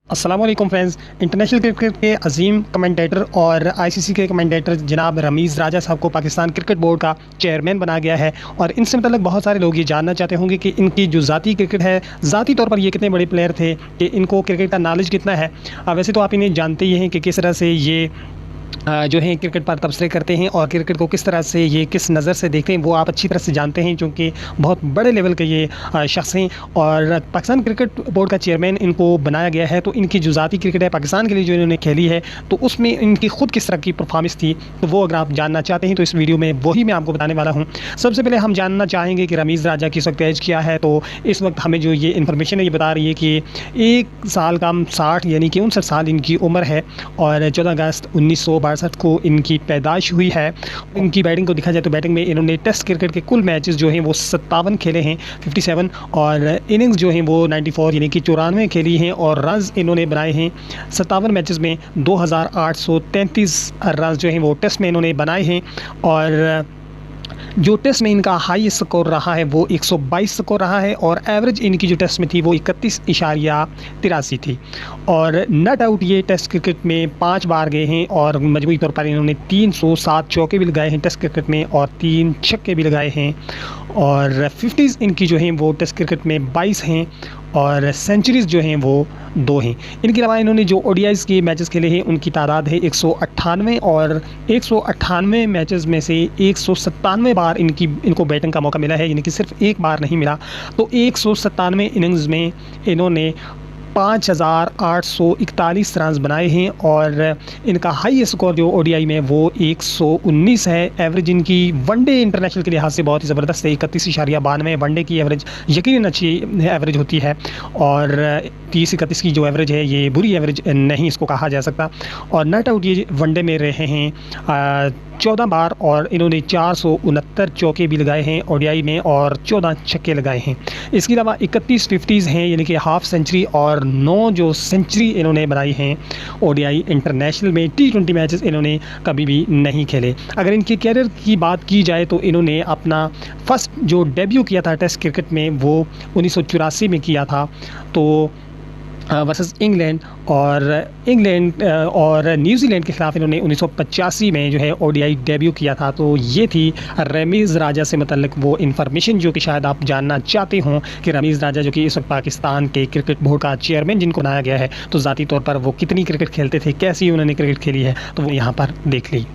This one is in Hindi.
अस्सलाम वालेकुम फ्रेंड्स। इंटरनेशनल क्रिकेट के अजीम कमेंटेटर और आईसीसी के कमेंटेटर जनाब रमीज़ राजा साहब को पाकिस्तान क्रिकेट बोर्ड का चेयरमैन बनाया गया है। और इनसे मतलब बहुत सारे लोग ये जानना चाहते होंगे कि इनकी जो ज़ाती क्रिकेट है, ज़ाती तौर पर ये कितने बड़े प्लेयर थे, कि इनको क्रिकेट का नॉलेज कितना है। वैसे तो आप इन्हें जानते ही हैं कि किस तरह से ये जो है क्रिकेट पर तबसरे करते हैं और क्रिकेट को किस तरह से ये किस नज़र से देखते हैं वो आप अच्छी तरह से जानते हैं, क्योंकि बहुत बड़े लेवल के ये शख्स हैं। और पाकिस्तान क्रिकेट बोर्ड का चेयरमैन इनको बनाया गया है। तो इनकी जो ज़ाती क्रिकेट है पाकिस्तान के लिए जो इन्होंने खेली है, तो उसमें इनकी ख़ुद किस तरह की परफॉर्मेंस थी, तो वो अगर आप जानना चाहते हैं तो इस वीडियो में वही मैं आपको बताने वाला हूँ। सबसे पहले हम जानना चाहेंगे कि रमीज़ राजा की इस वक्त एज क्या है। तो इस वक्त हमें जो ये इन्फॉर्मेशन है ये बता रही है कि 1 साल कम 60 यानी कि 59 साल इनकी उम्र है और 14 अगस्त 1962 को इनकी पैदाइश हुई है। इनकी बैटिंग को देखा जाए तो बैटिंग में इन्होंने टेस्ट क्रिकेट के कुल मैचेस जो हैं वो 57 खेले हैं, 57, और इनिंग्स जो हैं वो 94 यानी कि 94 खेली हैं। और रन्स इन्होंने बनाए हैं 57 मैचेस में 2833 रन्स जो हैं वो टेस्ट में इन्होंने बनाए हैं। और जो टेस्ट में इनका हाई स्कोर रहा है वो 122 स्कोर रहा है। और एवरेज इनकी जो टेस्ट में थी वो 31.83 थी। और नट आउट ये टेस्ट क्रिकेट में 5 बार गए हैं और मजमूई तौर पर इन्होंने 307 चौके भी लगाए हैं टेस्ट क्रिकेट में और 3 छक्के भी लगाए हैं। और 50s इनकी जो हैं वो टेस्ट क्रिकेट में 22 हैं और सेंचुरीज़ जो हैं वो 2 हैं। इनके अलावा इन्होंने जो ओडीआईज़ के मैचेस खेले हैं उनकी तादाद है 198 और 198 मैचेस में से 197 बार इनको बैटिंग का मौका मिला है, यानी कि सिर्फ एक बार नहीं मिला। तो 197 इनिंग्स में इन्होंने 5841 रन्स बनाए हैं। और इनका हाई स्कोर जो ओडीआई में वो 119 है। एवरेज इनकी वनडे इंटरनेशनल के लिहाज से बहुत ही ज़बरदस्त है, 31.92 वनडे की एवरेज यकीनन अच्छी एवरेज होती है। और 30-31 की जो एवरेज है ये बुरी एवरेज नहीं इसको कहा जा सकता। और नट आउट ये वनडे में रहे हैं 14 बार और इन्होंने 469 चौके भी लगाए हैं ओडीआई में और 14 छक्के लगाए हैं। इसके अलावा 31 50s हैं, यानी कि हाफ सेंचुरी, और 9 जो सेंचुरी इन्होंने बनाई हैं ओडीआई इंटरनेशनल में। T20 मैचेस इन्होंने कभी भी नहीं खेले। अगर इनके कैरियर की बात की जाए तो इन्होंने अपना फर्स्ट जो डेब्यू किया था टेस्ट क्रिकेट में वो 1984 में किया था, तो वर्सेस इंग्लैंड और न्यूजीलैंड के ख़िलाफ़ इन्होंने 1985 में जो है ओडीआई डेब्यू किया था। तो ये थी रमीज़ राजा से मतलब वो इन्फॉर्मेशन जो कि शायद आप जानना चाहते हों कि रमीज़ राजा जो कि इस वक्त पाकिस्तान के क्रिकेट बोर्ड का चेयरमैन जिनको बनाया गया है, तो ज़ाती तौर पर वो कितनी क्रिकेट खेलते थे, कैसी उन्होंने क्रिकेट खेली है, तो वो यहाँ पर देख ली।